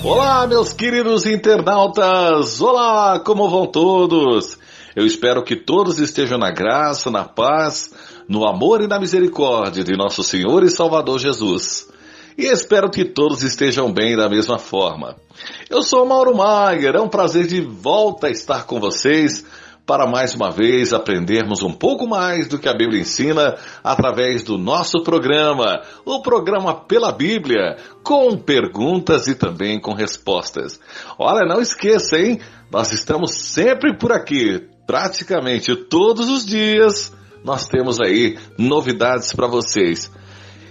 Olá, meus queridos internautas! Olá, como vão todos? Eu espero que todos estejam na graça, na paz, no amor e na misericórdia de nosso Senhor e Salvador Jesus. E espero que todos estejam bem da mesma forma. Eu sou o Mauro Maier, é um prazer de volta estar com vocês para mais uma vez aprendermos um pouco mais do que a Bíblia ensina através do nosso programa, o programa Pela Bíblia, com perguntas e também com respostas. Olha, não esqueça, hein? Nós estamos sempre por aqui, praticamente todos os dias, nós temos aí novidades para vocês.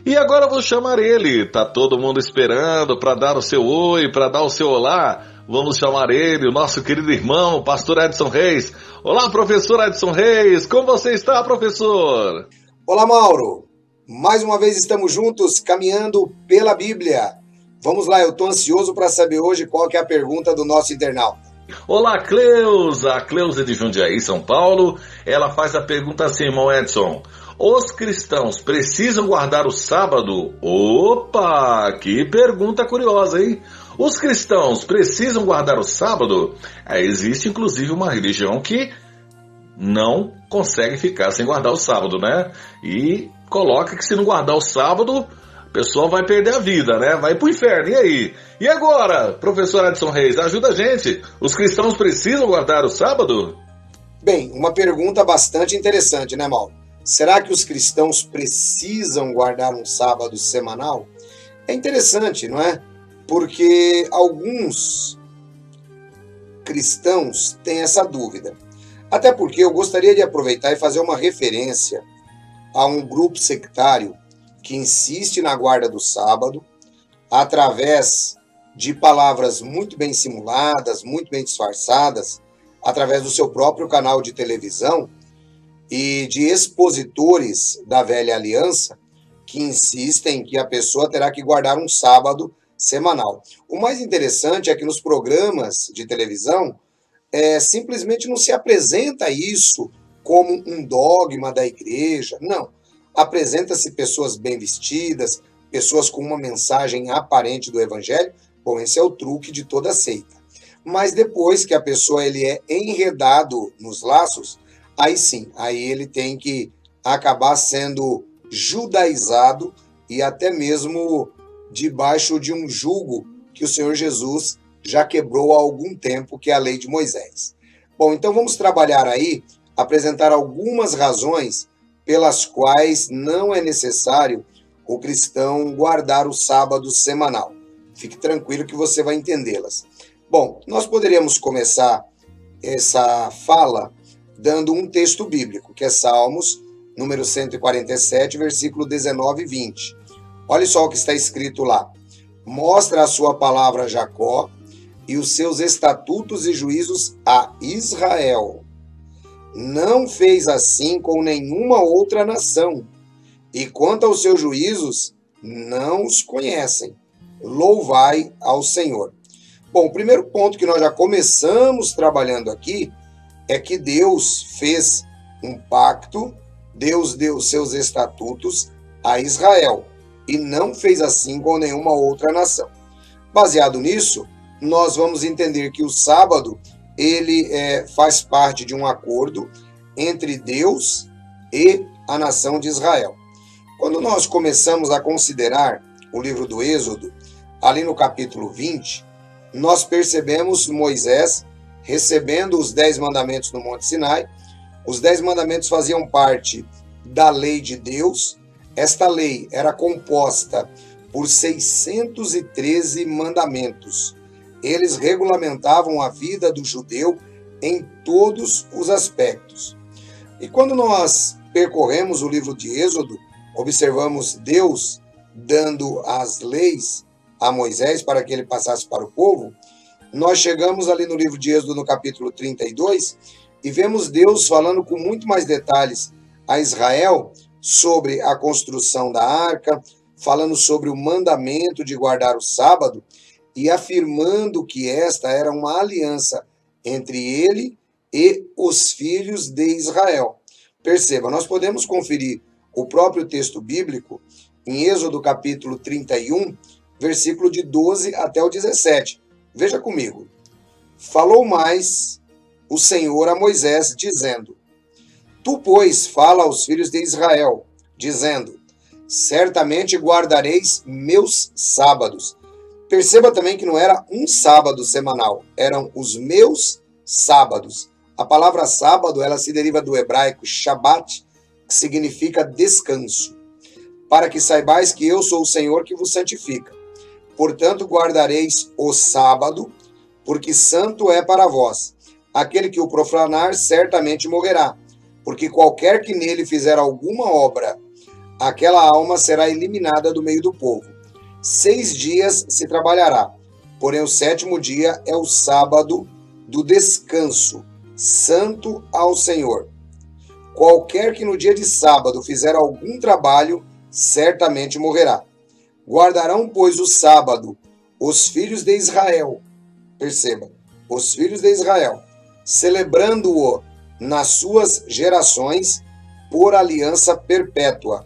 E agora eu vou chamar ele, tá todo mundo esperando para dar o seu oi, para dar o seu olá. Vamos chamar ele, o nosso querido irmão, o pastor Edson Reis. Olá, professor Edson Reis, como você está, professor? Olá, Mauro. Mais uma vez estamos juntos, caminhando pela Bíblia. Vamos lá, eu estou ansioso para saber hoje qual que é a pergunta do nosso internauta. Olá, Cleusa. A Cleusa de Jundiaí, São Paulo. Ela faz a pergunta assim, irmão Edson. Os cristãos precisam guardar o sábado? Opa, que pergunta curiosa, hein? Os cristãos precisam guardar o sábado? Existe inclusive uma religião que não consegue ficar sem guardar o sábado, né? E coloca que se não guardar o sábado, a pessoa vai perder a vida, né? Vai pro inferno, e aí? E agora, professor Edson Reis, ajuda a gente. Os cristãos precisam guardar o sábado? Bem, uma pergunta bastante interessante, né, Mauro? Será que os cristãos precisam guardar um sábado semanal? É interessante, não é? Porque alguns cristãos têm essa dúvida. Até porque eu gostaria de aproveitar e fazer uma referência a um grupo sectário que insiste na guarda do sábado através de palavras muito bem simuladas, muito bem disfarçadas, através do seu próprio canal de televisão e de expositores da velha aliança que insistem que a pessoa terá que guardar um sábado semanal. O mais interessante é que nos programas de televisão simplesmente não se apresenta isso como um dogma da igreja, não. Apresenta-se pessoas bem vestidas, pessoas com uma mensagem aparente do evangelho. Bom, esse é o truque de toda seita. Mas depois que a pessoa ele é enredado nos laços, aí sim, aí ele tem que acabar sendo judaizado e até mesmo debaixo de um jugo que o Senhor Jesus já quebrou há algum tempo, que é a lei de Moisés. Bom, então vamos trabalhar aí, apresentar algumas razões pelas quais não é necessário o cristão guardar o sábado semanal. Fique tranquilo que você vai entendê-las. Bom, nós poderíamos começar essa fala dando um texto bíblico, que é Salmos, número 147, versículo 19 e 20. Olha só o que está escrito lá. Mostra a sua palavra a Jacó e os seus estatutos e juízos a Israel. Não fez assim com nenhuma outra nação. E quanto aos seus juízos, não os conhecem. Louvai ao Senhor. Bom, o primeiro ponto que nós já começamos trabalhando aqui é que Deus fez um pacto, Deus deu seus estatutos a Israel e não fez assim com nenhuma outra nação. Baseado nisso, nós vamos entender que o sábado ele faz parte de um acordo entre Deus e a nação de Israel. Quando nós começamos a considerar o livro do Êxodo, ali no capítulo 20, nós percebemos Moisés recebendo os 10 mandamentos no Monte Sinai. Os 10 mandamentos faziam parte da lei de Deus. Esta lei era composta por 613 mandamentos. Eles regulamentavam a vida do judeu em todos os aspectos. E quando nós percorremos o livro de Êxodo, observamos Deus dando as leis a Moisés para que ele passasse para o povo. Nós chegamos ali no livro de Êxodo, no capítulo 32, e vemos Deus falando com muito mais detalhes a Israel sobre a construção da arca, falando sobre o mandamento de guardar o sábado e afirmando que esta era uma aliança entre ele e os filhos de Israel. Perceba, nós podemos conferir o próprio texto bíblico em Êxodo capítulo 31, versículo de 12 até o 17. Veja comigo. Falou mais o Senhor a Moisés, dizendo: Tu, pois, fala aos filhos de Israel, dizendo: Certamente guardareis meus sábados. Perceba também que não era um sábado semanal, eram os meus sábados. A palavra sábado, ela se deriva do hebraico Shabat, que significa descanso. Para que saibais que eu sou o Senhor que vos santifica. Portanto, guardareis o sábado, porque santo é para vós. Aquele que o profanar certamente morrerá, porque qualquer que nele fizer alguma obra, aquela alma será eliminada do meio do povo. 6 dias se trabalhará, porém o 7º dia é o sábado do descanso, santo ao Senhor. Qualquer que no dia de sábado fizer algum trabalho, certamente morrerá. Guardarão, pois, o sábado os filhos de Israel. Perceba, os filhos de Israel, celebrando-o nas suas gerações por aliança perpétua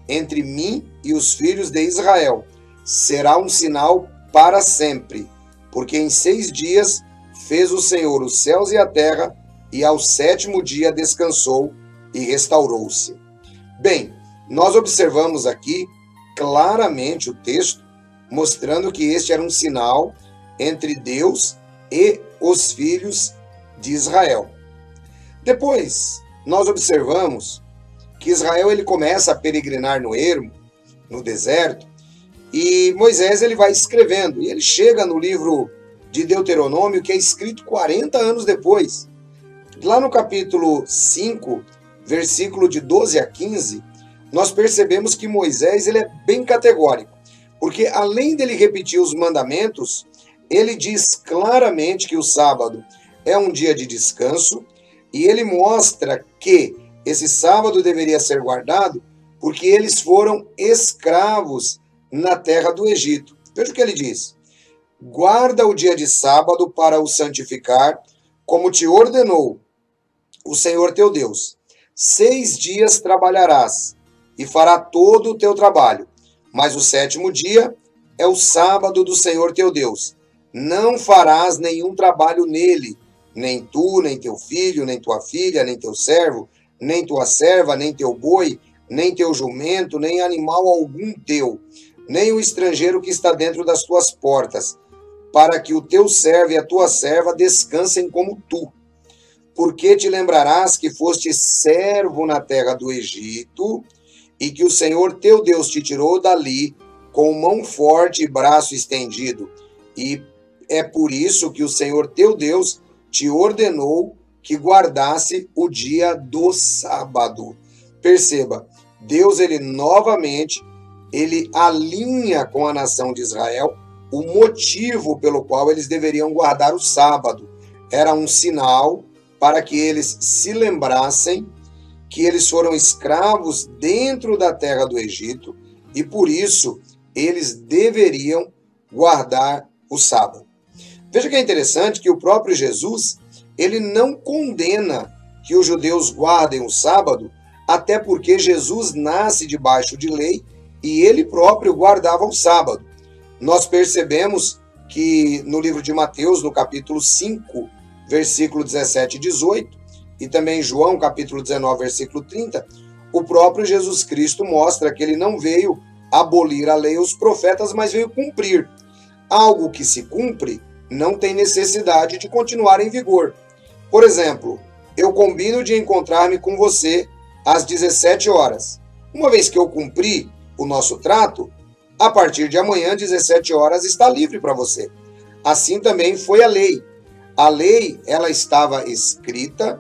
entre mim e os filhos de Israel. Será um sinal para sempre, porque em 6 dias fez o Senhor os céus e a terra, e ao 7º dia descansou e restaurou-se. Bem, nós observamos aqui claramente o texto, mostrando que este era um sinal entre Deus e os filhos de Israel. Depois, nós observamos que Israel ele começa a peregrinar no ermo, no deserto, e Moisés ele vai escrevendo, e ele chega no livro de Deuteronômio, que é escrito 40 anos depois. Lá no capítulo 5, versículo de 12 a 15, nós percebemos que Moisés ele é bem categórico, porque além dele repetir os mandamentos, ele diz claramente que o sábado é um dia de descanso, e ele mostra que esse sábado deveria ser guardado porque eles foram escravos na terra do Egito. Veja o que ele diz: guarda o dia de sábado para o santificar, como te ordenou o Senhor teu Deus. 6 dias trabalharás e fará todo o teu trabalho, mas o 7º dia é o sábado do Senhor teu Deus. Não farás nenhum trabalho nele, nem tu, nem teu filho, nem tua filha, nem teu servo, nem tua serva, nem teu boi, nem teu jumento, nem animal algum teu, nem o estrangeiro que está dentro das tuas portas, para que o teu servo e a tua serva descansem como tu. Porque te lembrarás que foste servo na terra do Egito, e que o Senhor teu Deus te tirou dali com mão forte e braço estendido. E é por isso que o Senhor teu Deus te ordenou que guardasse o dia do sábado. Perceba, Deus ele novamente ele alinha com a nação de Israel o motivo pelo qual eles deveriam guardar o sábado. Era um sinal para que eles se lembrassem que eles foram escravos dentro da terra do Egito e por isso eles deveriam guardar o sábado. Veja que é interessante que o próprio Jesus, ele não condena que os judeus guardem o sábado, até porque Jesus nasce debaixo de lei e ele próprio guardava o sábado. Nós percebemos que no livro de Mateus, no capítulo 5, versículo 17 e 18, e também João, capítulo 19, versículo 30, o próprio Jesus Cristo mostra que ele não veio abolir a lei e os profetas, mas veio cumprir. Algo que se cumpre não tem necessidade de continuar em vigor. Por exemplo, eu combino de encontrar-me com você às 17 horas. Uma vez que eu cumpri o nosso trato, a partir de amanhã, 17 horas, está livre para você. Assim também foi a lei. A lei, ela estava escrita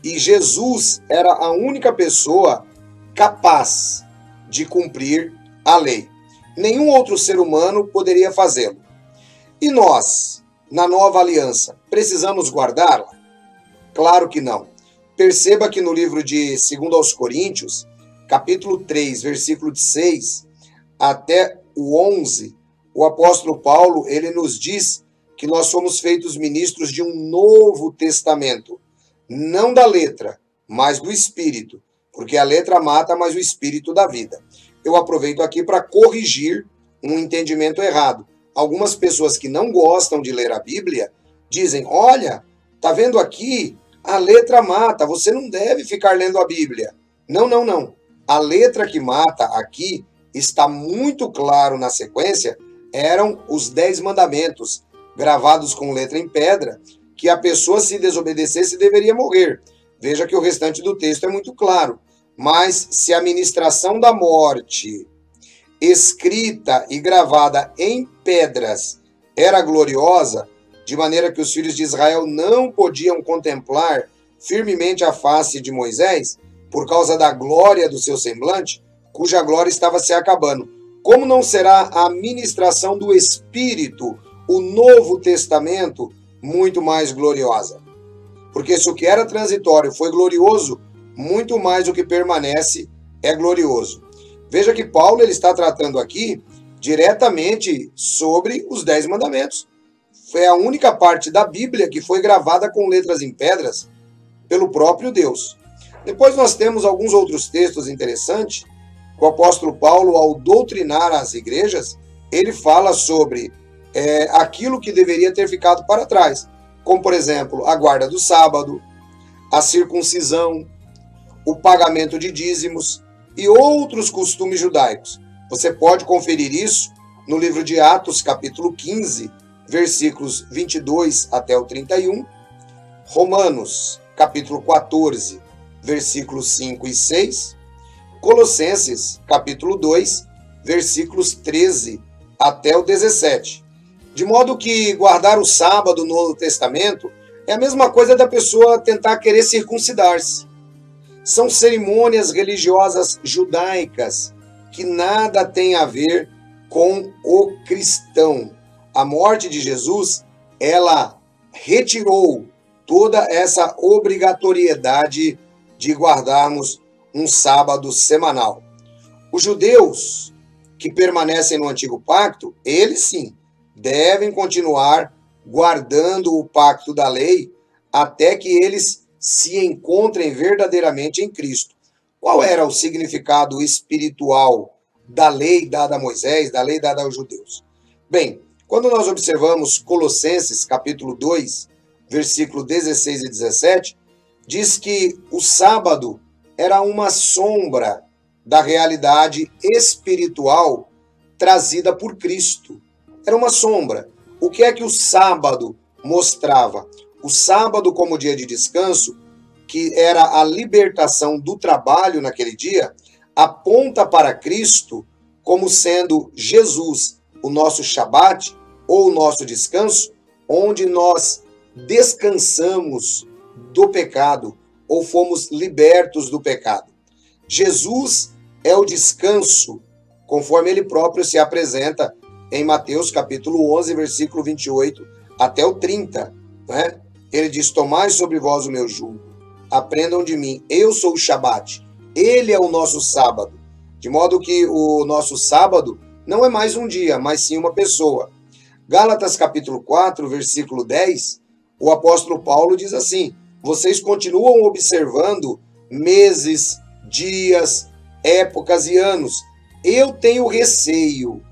e Jesus era a única pessoa capaz de cumprir a lei. Nenhum outro ser humano poderia fazê-lo. E nós, na nova aliança, precisamos guardá-la? Claro que não. Perceba que no livro de 2 aos Coríntios, capítulo 3, versículo de 6 até o 11, o apóstolo Paulo, ele nos diz que nós somos feitos ministros de um novo testamento, não da letra, mas do Espírito, porque a letra mata, mas o Espírito dá vida. Eu aproveito aqui para corrigir um entendimento errado. algumas pessoas que não gostam de ler a Bíblia dizem: olha, tá vendo aqui? A letra mata, você não deve ficar lendo a Bíblia. Não, não, não. A letra que mata aqui está muito claro na sequência, eram os 10 mandamentos, gravados com letra em pedra, que a pessoa, se desobedecesse, deveria morrer. Veja que o restante do texto é muito claro. Mas se a ministração da morte, escrita e gravada em pedras, era gloriosa, de maneira que os filhos de Israel não podiam contemplar firmemente a face de Moisés, por causa da glória do seu semblante, cuja glória estava se acabando. Como não será a ministração do Espírito, o Novo Testamento, muito mais gloriosa? Porque se o que era transitório foi glorioso, muito mais o que permanece é glorioso. Veja que Paulo ele está tratando aqui diretamente sobre os 10 mandamentos. Foi a única parte da Bíblia que foi gravada com letras em pedras pelo próprio Deus. Depois nós temos alguns outros textos interessantes. O apóstolo Paulo, ao doutrinar as igrejas, ele fala sobre aquilo que deveria ter ficado para trás, como, por exemplo, a guarda do sábado, a circuncisão, o pagamento de dízimos e outros costumes judaicos. Você pode conferir isso no livro de Atos, capítulo 15, versículos 22 até o 31, Romanos, capítulo 14, versículos 5 e 6, Colossenses, capítulo 2, versículos 13 até o 17. De modo que guardar o sábado no Novo Testamento é a mesma coisa da pessoa tentar querer circuncidar-se. São cerimônias religiosas judaicas que nada têm a ver com o cristão. A morte de Jesus, ela retirou toda essa obrigatoriedade de guardarmos um sábado semanal. Os judeus que permanecem no Antigo Pacto, eles sim, devem continuar guardando o pacto da lei até que eles se encontrem verdadeiramente em Cristo. Qual era o significado espiritual da lei dada a Moisés, da lei dada aos judeus? Bem, quando nós observamos Colossenses, capítulo 2, versículo 16 e 17, diz que o sábado era uma sombra da realidade espiritual trazida por Cristo. Era uma sombra. O que é que o sábado mostrava? O sábado, como dia de descanso, que era a libertação do trabalho naquele dia, aponta para Cristo como sendo Jesus, o nosso Shabat, ou o nosso descanso, onde nós descansamos do pecado, ou fomos libertos do pecado. Jesus é o descanso, conforme ele próprio se apresenta em Mateus capítulo 11, versículo 28 até o 30. Né? Ele diz: tomai sobre vós o meu jugo, aprendam de mim, eu sou o Shabat, ele é o nosso sábado. De modo que o nosso sábado não é mais um dia, mas sim uma pessoa. Gálatas capítulo 4, versículo 10, o apóstolo Paulo diz assim: vocês continuam observando meses, dias, épocas e anos. Eu tenho receio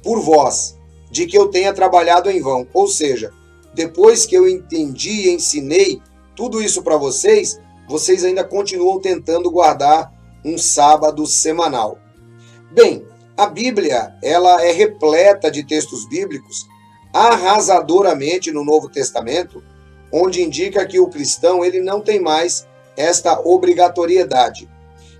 por vós de que eu tenha trabalhado em vão. Ou seja, depois que eu entendi e ensinei tudo isso para vocês, vocês ainda continuam tentando guardar um sábado semanal. Bem, a Bíblia, ela é repleta de textos bíblicos arrasadoramente no Novo Testamento, onde indica que o cristão ele não tem mais esta obrigatoriedade.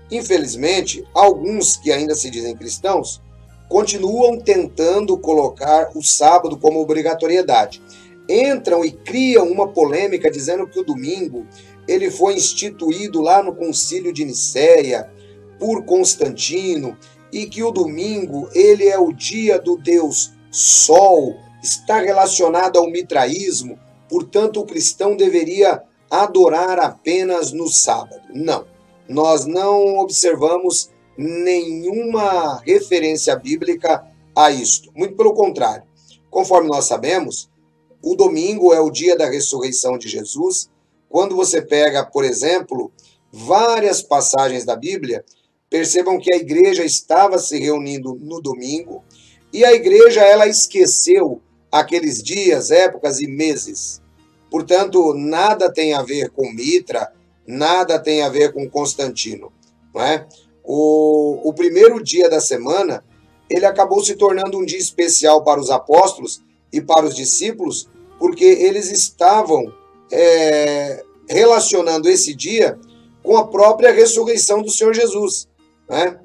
Infelizmente, alguns que ainda se dizem cristãos continuam tentando colocar o sábado como obrigatoriedade. Entram e criam uma polêmica dizendo que o domingo ele foi instituído lá no Concílio de Nicéia por Constantino e que o domingo ele é o dia do Deus Sol, está relacionado ao mitraísmo, portanto o cristão deveria adorar apenas no sábado. Não, nós não observamos nenhuma referência bíblica a isto. Muito pelo contrário. Conforme nós sabemos, o domingo é o dia da ressurreição de Jesus. Quando você pega, por exemplo, várias passagens da Bíblia, percebam que a igreja estava se reunindo no domingo E a igreja, ela esqueceu aqueles dias, épocas e meses. Portanto, nada tem a ver com Mitra, nada tem a ver com Constantino. Não é? O primeiro dia da semana, ele acabou se tornando um dia especial para os apóstolos e para os discípulos, porque eles estavam relacionando esse dia com a própria ressurreição do Senhor Jesus. Né?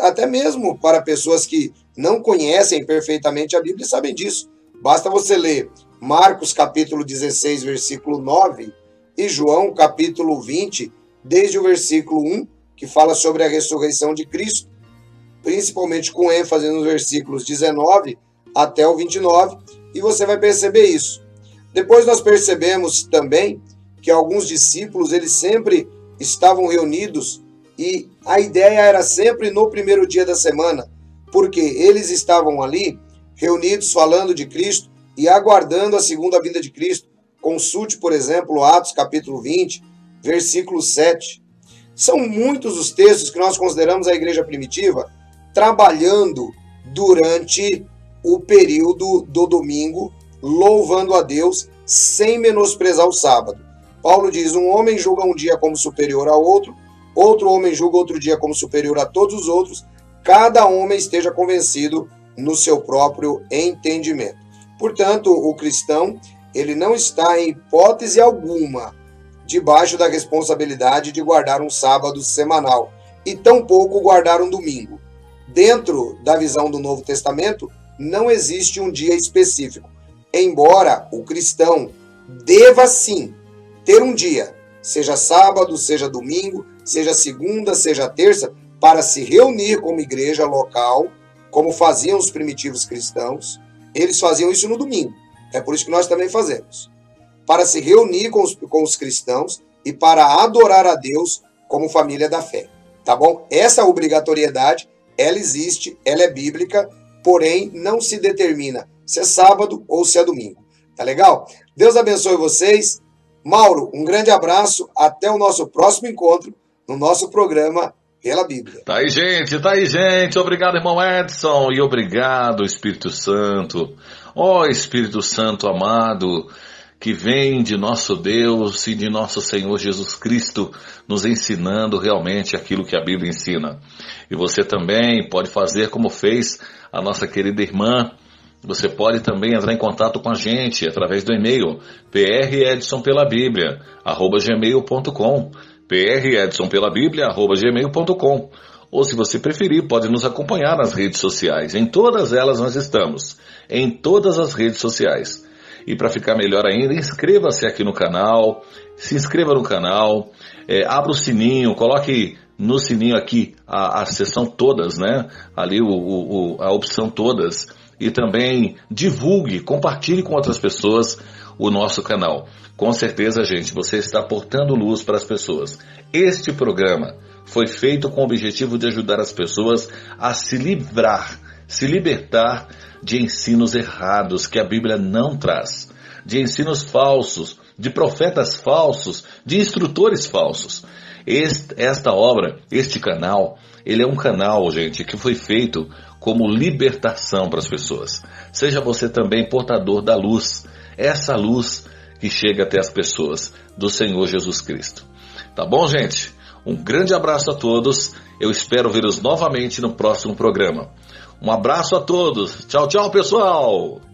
Até mesmo para pessoas que não conhecem perfeitamente a Bíblia sabem disso. Basta você ler Marcos capítulo 16, versículo 9, e João capítulo 20, desde o versículo 1, que fala sobre a ressurreição de Cristo, principalmente com ênfase nos versículos 19 até o 29, e você vai perceber isso. Depois nós percebemos também que alguns discípulos, eles sempre estavam reunidos, e a ideia era sempre no primeiro dia da semana, porque eles estavam ali reunidos falando de Cristo e aguardando a segunda vinda de Cristo. Consulte, por exemplo, Atos capítulo 20, versículo 7. São muitos os textos que nós consideramos a igreja primitiva trabalhando durante o período do domingo, louvando a Deus, sem menosprezar o sábado. Paulo diz, um homem julga um dia como superior ao outro, outro homem julga outro dia como superior a todos os outros, cada homem esteja convencido no seu próprio entendimento. Portanto, o cristão, ele não está em hipótese alguma debaixo da responsabilidade de guardar um sábado semanal e tampouco guardar um domingo. Dentro da visão do Novo Testamento, não existe um dia específico, embora o cristão deva sim ter um dia, seja sábado, seja domingo, seja segunda, seja terça, para se reunir como igreja local, como faziam os primitivos cristãos. Eles faziam isso no domingo, é por isso que nós também fazemos. Para se reunir com os cristãos e para adorar a Deus como família da fé, tá bom? Essa obrigatoriedade, ela existe, ela é bíblica, porém não se determina se é sábado ou se é domingo, tá legal? Deus abençoe vocês. Mauro, um grande abraço, até o nosso próximo encontro no nosso programa Pela Bíblia. Tá aí, gente. Obrigado, irmão Edson, e obrigado, Espírito Santo. Ó Espírito Santo amado, que vem de nosso Deus e de nosso Senhor Jesus Cristo, nos ensinando realmente aquilo que a Bíblia ensina. E você também pode fazer como fez a nossa querida irmã. Você pode também entrar em contato com a gente através do e-mail predsonpelabiblia@gmail.com, predsonpelabiblia@gmail.com. Ou, se você preferir, pode nos acompanhar nas redes sociais. Em todas elas nós estamos, em todas as redes sociais. E para ficar melhor ainda, inscreva-se aqui no canal, se inscreva no canal, abra o sininho, coloque no sininho aqui a seção todas, né? Ali a opção todas. E também divulgue, compartilhe com outras pessoas o nosso canal. Com certeza, gente, você está portando luz para as pessoas. Este programa foi feito com o objetivo de ajudar as pessoas a se libertar de ensinos errados que a Bíblia não traz, de ensinos falsos, de profetas falsos, de instrutores falsos. Esta obra, este canal, ele é um canal, gente, que foi feito como libertação para as pessoas. Seja você também portador da luz, essa luz que chega até as pessoas, do Senhor Jesus Cristo. Tá bom, gente? Um grande abraço a todos. Eu espero vê-los novamente no próximo programa. Um abraço a todos. Tchau, tchau, pessoal!